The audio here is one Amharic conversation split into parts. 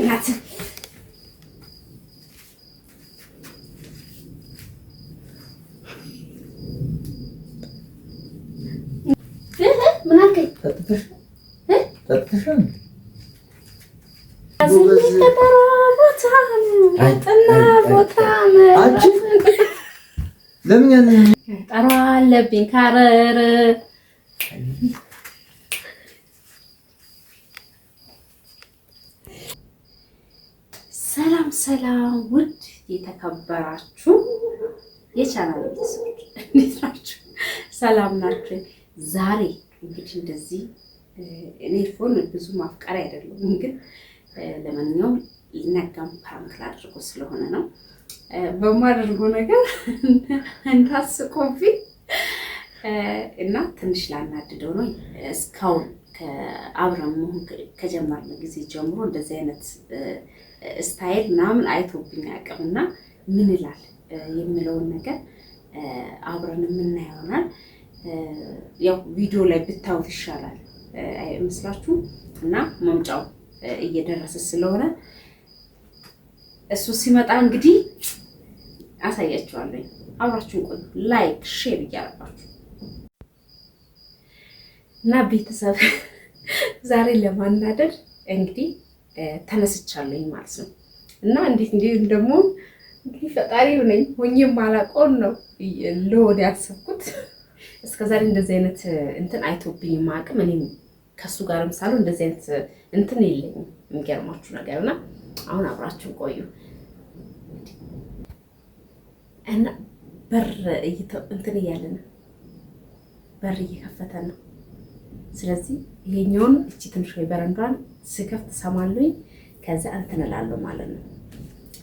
እናትህ ምን አልከኝ? ጠጥተሻል? ለምን ያንን ጠራ አለብኝ ካረር ሰላም ሰላም፣ ውድ የተከበራችሁ የቻናል ቤተሰቦች እንዴት ናችሁ? ሰላም ናችሁ? ዛሬ እንግዲህ እንደዚህ እኔ ፎን ብዙ ማፍቀሪ አይደለም፣ ግን ለማንኛውም ልነጋም ፕራንክ ላድርጎ ስለሆነ ነው በማደርገው ነገር እንዳስቆብኝ እና ትንሽ ላናድደው ነው። እስካሁን ከአብረን መሆን ከጀመርን ጊዜ ጀምሮ እንደዚህ አይነት ስታይል ምናምን አይቶብኝ አያውቅም እና ምን ይላል የሚለውን ነገር አብረን የምናየው ይሆናል። ያው ቪዲዮ ላይ ብታዩት ይሻላል አይመስላችሁም? እና መምጫው እየደረሰ ስለሆነ እሱ ሲመጣ እንግዲህ አሳያችኋለሁ። አብራችሁን ቆዩ። ላይክ ሼር እያደረጋችሁ እና ቤተሰብ ዛሬ ለማናደድ እንግዲህ ተነስቻለሁ ማለት ነው። እና እንዴት ደግሞ እንግዲህ ፈጣሪው ነኝ ሆኜም አላውቀውን ነው ለወደ ያሰብኩት። እስከዛሬ እንደዚህ አይነት እንትን አይቶብኝ ማቅም እኔም ከሱ ጋርም ሳለው እንደዚህ አይነት እንትን የለኝም። የሚገርማችሁ ነገርና አሁን አብራችሁ ቆዩ እና በር እንትን እያለ ነው፣ በር እየከፈተ ነው። ስለዚህ ይሄኛውን እቺ ትንሽ ወይ በረንዷን ስከፍት ሰማለኝ፣ ከዛ እንትን እላለሁ ማለት ነው።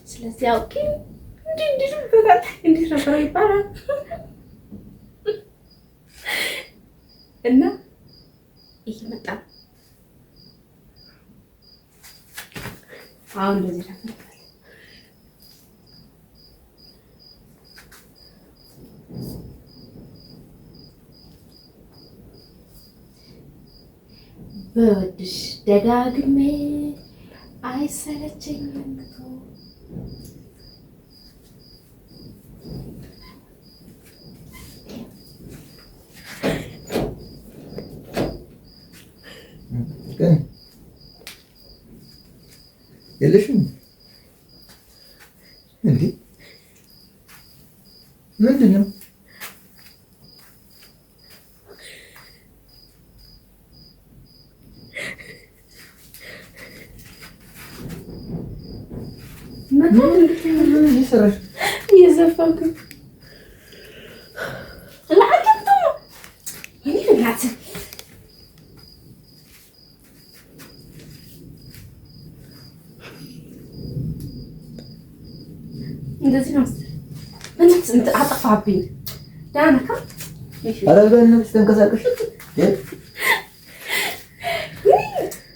ስለዚህ አውቄ እንዴ በቃ እንዴ ነበር ይባላል እና እየመጣ አሁን እንደዚህ ተፈጥቷል። በወድሽ ደጋግሜ አይሰለቸኝም እኮ የለሽም እንዴ? ምንድን ነው? እየዘፈንክ እንደዚህ ነው። እንትን አጠፋብኝ ዳነካ። ኧረ በእናትሽ ተንቀሳቀሽ።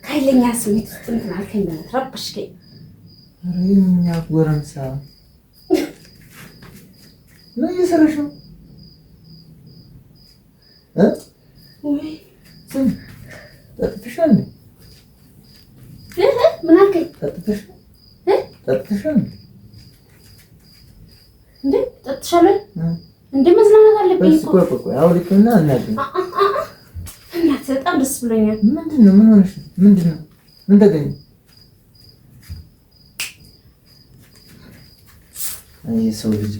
ኃይለኛ ስሜት ውስጥ እንትን አልከኝ፣ ረበሽከኝ። ኧረ የእኛ ጎረምሳ ምን እየሰራሽ ነው? ጠጥተሻል? ምን አልከኝ? ጠጥተሻል እንዴ? ጠጥተሻል እንዴ? መዝናናት አለብኝ እኮ። ቆይ አውሪትና እናድን። እናት በጣም ደስ ብሎኛል። ምንድን ነው? ምን ሆነሽ? ምንድን ነው? ምን ተገኘ? አይ ሰው ልጅ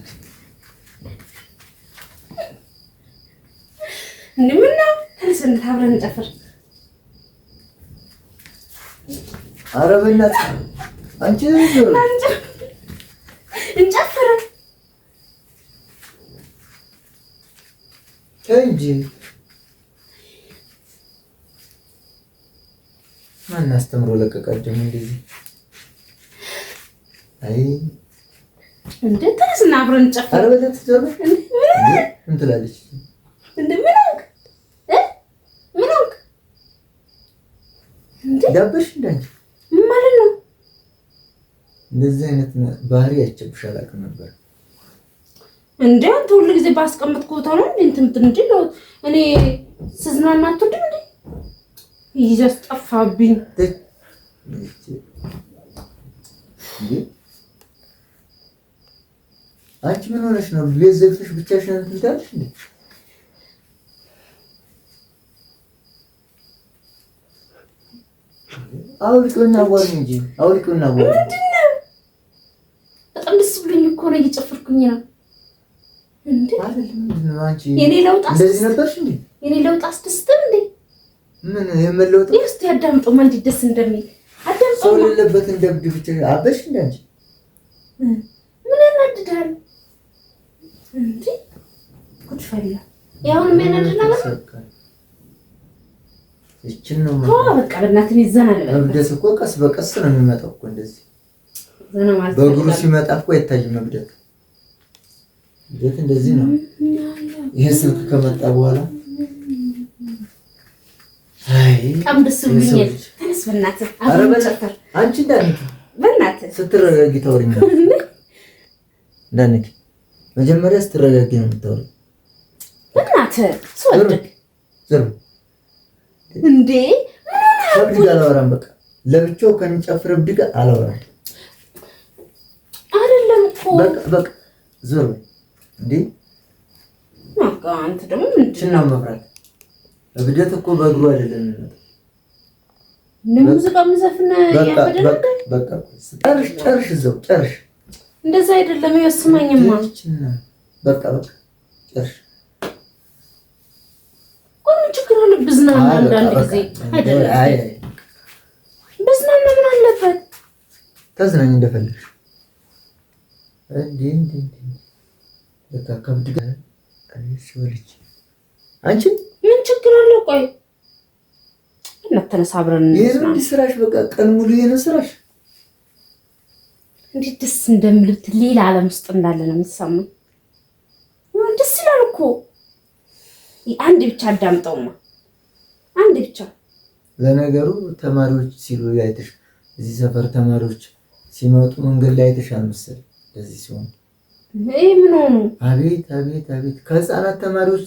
ምን ነው? ተነስን አብረን እንጨፍር። ኧረ በእናትሽ አንቺ እንጨፍር እንጂ ማን አስተምሮ ለቀቃችሁ እንደዚህ? አይ እንዴ ተነስና አብረን እንጨፍር። ኧረ በእናትሽ ምን ትላለች? እንዴ ምን ሆንክ? ምን ሆንክ? እንዴ ዳበሽ እንዳንቺ ምን ማለት ነው? እንደዚህ አይነት ባህሪ አይቼብሽ አላውቅም ነበር። እንዴ አንተ ሁሉ ጊዜ ባስቀመጥኩት ቦታ ነው እንትን እንዴ ነው እኔ ስዝናና አትወድም እንዴ? ይዘስ ጠፋብኝ። አንቺ ምን ሆነሽ ነው? ቤት ዘግተሽ ብቻሽን እንትን ትያለሽ እንዴ? አውልቂውና አዋሪኝ እንጂ አውልቂውና አዋሪኝ። ምንድን ነው? በጣም ደስ ብሎኝ እኮ ነው እየጨፈርኩኝ ነው። እንዴ አይደለም ምንድን ነው አንቺ? የኔ ለውጥ እንደዚህ ነበርሽ እንዴ? የኔ ለውጥ አስደስተም እንዴ? ምን የመለውጥ እስቲ አዳምጠው ማን እንዴት እንደሚል አዳምጠው። ሰው የሌለበት እንደብድ ብቻ አበሽ እንዴ አንቺ? ምን ያናድዳል እንዴ? ጉድ ፈላ። ያሁን ምን ያናድዳል? እቺን ነው በቃ በእናትህ ይዘናል። እብደት እኮ ቀስ በቀስ ነው የሚመጣው እኮ እንደዚህ ዘና ማለት በእግሩ ሲመጣ እኮ አይታይም እብደት። እብደት እንደዚህ ነው። ይሄ ስልክ ከመጣ በኋላ አይ በጣም ደስ ብሎኛል። ተነስ በእናትህ አሁን ጨፈር። አንቺ እንዳንቺ በእናትህ ስትረጋጊ ታወሪኝ እንዳንቺ መጀመሪያ ስትረጋጊ ነው የምታወሪኝ። በእናትህ ሰውልክ ዘሩ እንዴ ከብድ ጋር አላወራም። በቃ ለብቻው ከንጨፍር እብድ ጋር አላወራም። አይደለም እኮ በቃ ዞር እንዴ በቃ አንተ ደግሞ ምንድን ነው መፍራት? እብደት እኮ በእግሩ አይደለም የሚመጣው። ሙዚቃ መዘፍና ያበደለ በቃ ጨርሽ እዛው ጨርሽ። እንደዛ አይደለም ይወስማኝማ። በቃ ጨርሽ። ችግር አለ ብዝናና አንዳንድ ጊዜ አይደለም። አይ ብዝናና ምን አለበት? ተዝናኝ እንደፈለግሽ እንዴ በቃ ከብድ ጋር አይሽወልች። አንቺ ምን ችግር አለ? ቆይ እናተነሳ አብረን ይሄን ስራሽ በቃ ቀን ሙሉ ይሄን ስራሽ እንዴት ደስ እንደምልት ሌላ ዓለም ውስጥ እንዳለ ነው የሚሰማው። ደስ ይላል እኮ። አንድ ብቻ አዳምጠውማ አንድ ብቻ። ለነገሩ ተማሪዎች ሲሉ አይተሽ እዚህ ሰፈር ተማሪዎች ሲመጡ መንገድ ላይ አይተሻል መሰለኝ። እንደዚህ ሲሆን ይሄ ምን ሆኑ? አቤት አቤት አቤት! ከህፃናት ተማሪዎች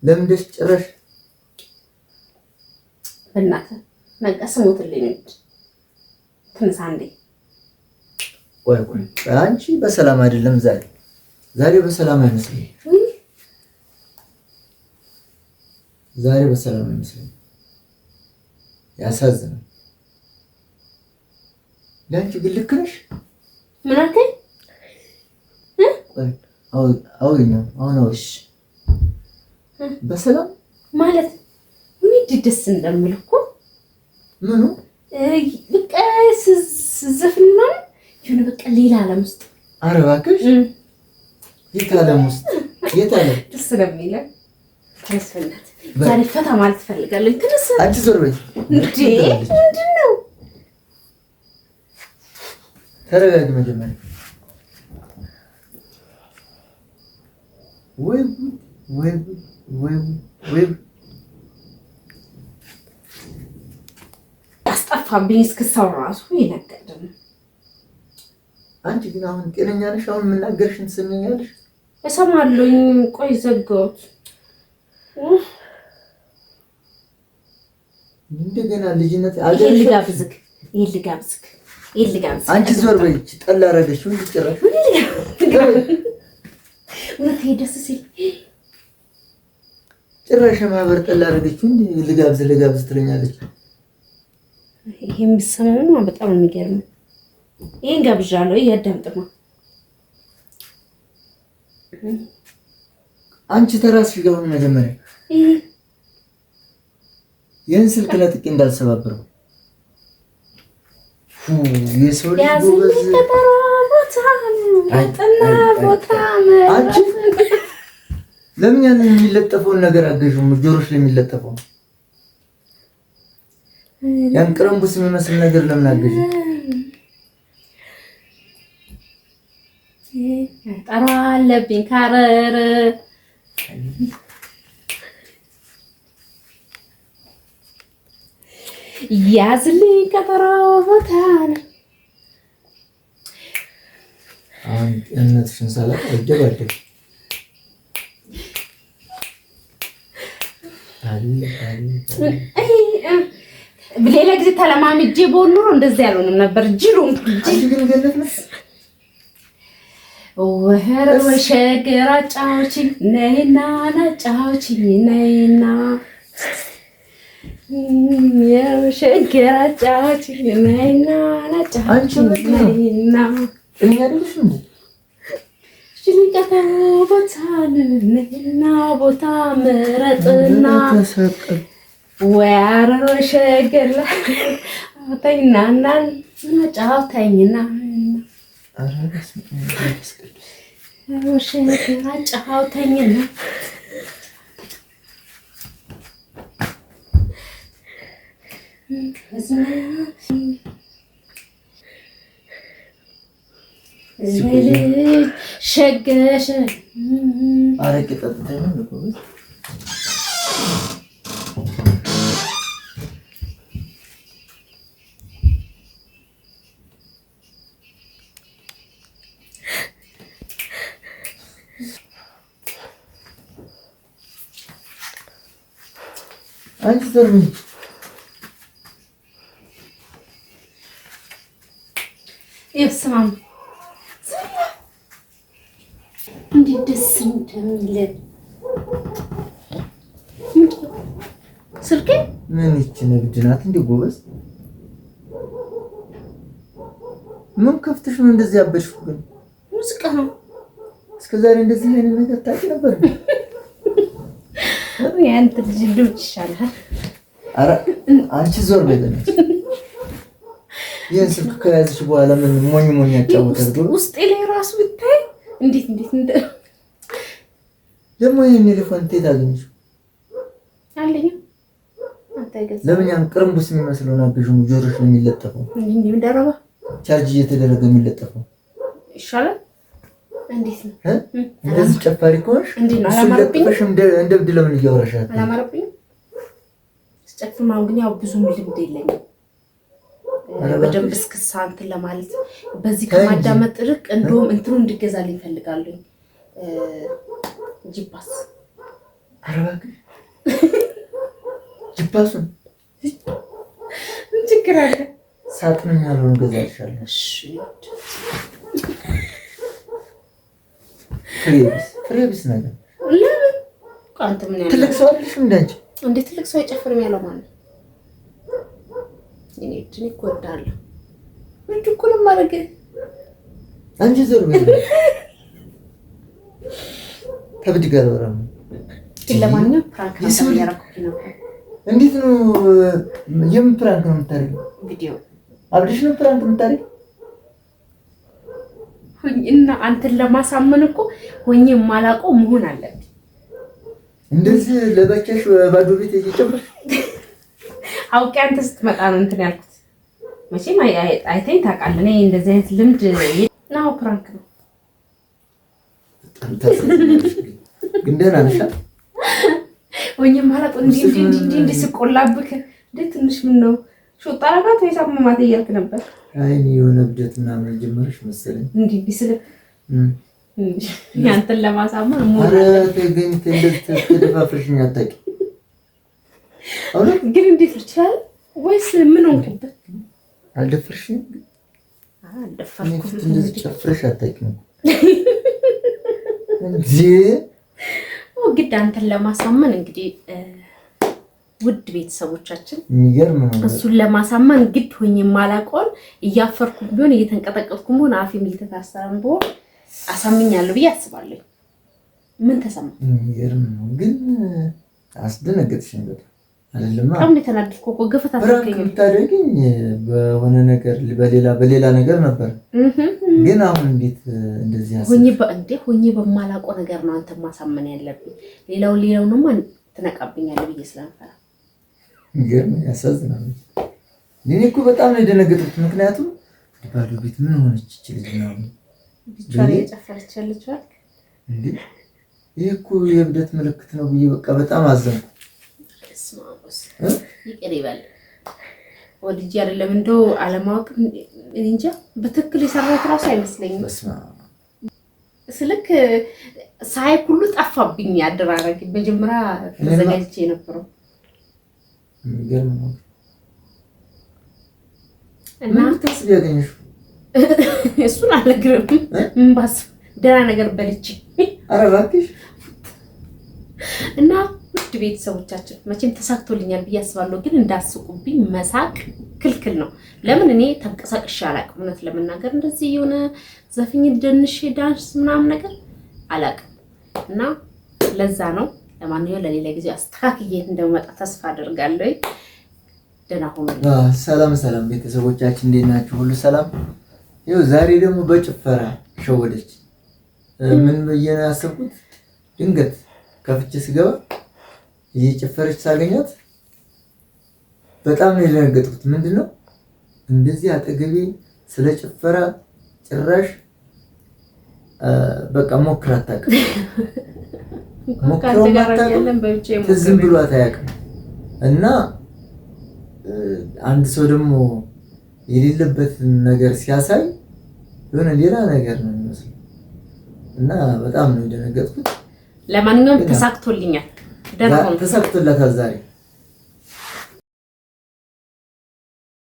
ለምንደሽ ጭራሽ በእናትህ መቀስ ሞትልኝ እንጂ ትንሳ እንዴ። ቆይ አንቺ በሰላም አይደለም ዛሬ በሰላም አይመስልም። ዛሬ በሰላም አይመስልም። ያሳዝናል። ለአንቺ ግን ልክ ነሽ። ምን አልከኝ? አውሪኝ አሁን በሰላም ማለት ምን ደስ እንደምል እኮ ምኑ በቃ ስዘፍን ማለት የሆነ በቃ ሌላ ዓለም ውስጥ። ኧረ እባክሽ የት ዓለም ውስጥ? የት ዓለም ደስ ስለሚለኝ ተመስፈናት ዛሬ ፈታ ማለት ፈልጋለሁ። ትንሽ አንቺ ዞር በይ እንዴ! ምንድን ነው? ተረጋጊ መጀመሪያ። ወይ ያስጠፋብኝ እስክሰው ራሱ ይነገድ ነው። አንቺ ግን አሁን ጤነኛ ነሽ? አሁን የምናገርሽን ትሰሚኛለሽ? እሰማለሁኝ። ቆይ ዘጋሁት። እንደገና ልጅነት ልጋብዝክ። አንቺ ዞር በይ። ጠላ አደረገሽ ወይ ጭራሽ? እውነት ደስ ሲል ጭራሽ ማህበር ጠላ አደረገች እንዴ? ልጋብዝ ትለኛለች። ይሄ የሚሰማው በጣም የሚገርም። ይሄን ጋብዣለሁ። እያዳምጥማ አንቺ ተራስሽ ጋር ሆነ መጀመሪያ ይህን ስልክ ለጥቄ እንዳልሰባብረው የሰው ልጅ ጎበዝ። አንቺ ለምን ያንን የሚለጠፈውን ነገር አገዥም? ጆሮሽ ላይ የሚለጠፈው ያን ቅረምቡስ የሚመስል ነገር ለምን አገዥ? ጠራ አለብኝ ካረር ያዝልኝ ቀጠሮ ቦታ ነው። አሁን ጤንነትሽን ሳላውቅ አይደባደብ። በሌላ ጊዜ ተለማምጄ በሆን ኑሮ እንደዚህ ያልሆንም ነበር። ጅሩም አንቺ ግን ገነት ነሽ። ወህር ወሸገር አጫውችኝ ነይና ናጫውችኝ ነይና የወሸገር አጫውችኝ ነይና ናጫውችኝ ነይና እኔ አይደለሽ እንዴ ጭንቀት ቦታን ነይና ቦታ ምረጥና ተሰቀል ወያረ ወሸገር አታይናና ናጫውተኝና አራስ ወሸገር አጫውተኝና ሸገሸ አረቄ ጠጥተሽ ነው ጎበዝ። አንቺ ዘርሚ ይስማም እንዴት ደስ እንደሚል ስልኬ ምን ይቺ ንግድ ናት እንዴ ጎበዝ? ምን ከፍተሽ ነው እንደዚህ ያበድሽው? ግን ሙዚቃ ነው። እስከዛሬ እንደዚህ አይነት ነገር ታውቂ ነበር? ያንተ ልጅ ድምፅ ይሻላል። ኧረ አንቺ ዞር በይ ለነሱ። ይሄን ስልክ ከያዝሽ በኋላ ምን ሞኝ ሞኝ ያጫወታል? ውስጤ ላይ ራሱ ብታይ እንዴት እንደ ደግሞ ይሄን ቴሌፎን እንዴት አገኘሽው? አለኝ አታይገዛ ለምን ያን ቅርምቡስ የሚመስለውን አብዡ ጆሮሽ ነው የሚለጠፈው? እንዴ እንደረባ ቻርጅ እየተደረገ የሚለጠፈው ይሻላል። እንዴት ነው እንደዚህ ጨፋሪ ከሆንሽ እንዴት ነው አላማረብኝም? እንደ እብድ ለምን እያወራሻት? አላማረብኝም። ስጨፍማው ግን ያው ብዙም ልምድ የለኝም በደንብ እስክሳ እንትን ለማለት በዚህ ከማዳመጥ ርቅ እንደውም እንትኑ እንድገዛልኝ እፈልጋለሁ። ጂፓስ አረባክ ጂፓሱን ችግር አለ ሳጥን ያለውን ገዛልሻለሁ። እሺ ፍሬቢስ ነገር ለምን ቃንተ ምን ያለው ትልቅ ሰው አይደለሽ እንዳንቺ እንዴ? ትልቅ ሰው አይጨፍርም ያለው ማለት ነው። እኔ እኔ እኮዳለሁ ምን እኮ ነው ማረገ አንቺ ዘር ወይ ተብድ ጋር ወራም ለማንኛውም ፕራንክ ነው ያደረኩት ነው። እንዴት ነው የምን ፕራንክ ነው የምታደርጊው? ቪዲዮ አብድሽ ነው ፕራንክ የምታደርጊው? እና አንተን ለማሳመን እኮ ሆኜ የማላውቀው መሆን አለብኝ። እንደዚህ ለባቻሽ ባዶ ቤት እየጨፈርሽ አውቄ አንተ ስትመጣ ነው እንትን ያልኩት። መቼም አይተኝ ታውቃለህ። እኔ እንደዚህ አይነት ልምድ ነው። ፕራንክ ነው። ግን ደህና ነሽ? ሆኜ የማላውቀው እንዲህ ስቆላብክ እንደ ትንሽ ምን ነው ሾጣራባት ወይ ሳመማት እያልክ ነበር። አይ እኔ የሆነ እብደት ምናምን ጀመረሽ መሰለኝ። እንዲህ ቢስል ያንተን ለማሳመን ሞራ ተገኝተ እንደዚህ ተደፋፍረሽኝ አታውቂም። ግን እንዴት ይችላል? ወይስ ምን ሆንክበት? አልደፈርሽኝ? አልደፈርኩም። እንደዚህ ጨፍረሽ አታውቂም እንዴ? ግድ አንተን ለማሳመን እንግዲህ ውድ ቤተሰቦቻችን የሚገርም ነው። እሱን ለማሳመን ግድ ሆኜ የማላውቀውን እያፈርኩም ቢሆን እየተንቀጠቀጥኩም ቢሆን አፌም እየተታሰረም ቢሆን አሳምኛለሁ ብዬ አስባለሁ። ምን ተሰማ? የሚገርም ነው። ግን አስደነገጥሽኝ በጣም አይደለም? በጣም ነው የተናደድኩ እኮ ገፈታ ተከኝ ብታደርጊኝ በሆነ ነገር በሌላ ነገር ነበር። ግን አሁን እንዴት እንደዚህ ሆኜ በማላውቀው ነገር ነው አንተ ማሳመን ያለብኝ። ሌላው ነው ማን ትነቃብኛለህ ብዬ ስለምፈራ ግን ያሳዝናል። እኔ እኮ በጣም ነው የደነገጥኩት። ምክንያቱም ባዶ ቤት ምን ሆነች እቺ ልጅ ነው ብቻዬን እየጨፈረች ያለችው እንዴ? ይሄ እኮ የእብደት ምልክት ነው ብዬ በቃ በጣም አዘንኩ። ስማውስ ይቅር ይበል። ወልጅ አይደለም እንደው አለማወቅ እንጃ በትክክል የሰራሁት ራሱ አይመስለኝም። ስልክ ሳይ ሁሉ ጠፋብኝ። አደራረግ መጀመሪያ ተዘጋጅቼ የነበረው የሚገርም ነው። እና ታስቢ ያገኘሽ እሱን አልነግርም። ምን ባስብ ደህና ነገር በልቼ ኧረ እባክሽ። እና ውድ ቤተሰቦቻችን መቼም ተሳክቶልኛል ብዬ አስባለሁ። ግን እንዳስቁብኝ መሳቅ ክልክል ነው። ለምን እኔ ተንቀሳቅሼ አላውቅም። እውነት ለመናገር እንደዚህ የሆነ ዘፍኝ ደንሽ ዳንስ ምናምን ነገር አላውቅም። እና ለዛ ነው። ለማንኛውም ለሌላ ጊዜ አስተካክዬ እንደመጣ ተስፋ አደርጋለሁ። ደህና ሁኑ። ሰላም ሰላም ቤተሰቦቻችን እንዴት ናችሁ? ሁሉ ሰላም? ይኸው ዛሬ ደግሞ በጭፈራ ሸወደች። ምን ብዬ ነው ያሰብኩት? ድንገት ከፍቼ ስገባ እየጨፈረች ሳገኛት በጣም ነው የደነገጥኩት። ምንድነው እንደዚህ አጠገቤ ስለ ጭፈራ ጭራሽ በቃ ሞክራ አታውቅም። ሞክራው አታውቅም፣ ዝም ብሏት አያውቅም። እና አንድ ሰው ደግሞ የሌለበትን ነገር ሲያሳይ የሆነ ሌላ ነገር ነው የሚመስለው እና በጣም ነው የደነገጥኩት። ለማንኛውም ተሳክቶልኛል። ተሳክቶላታል ዛሬ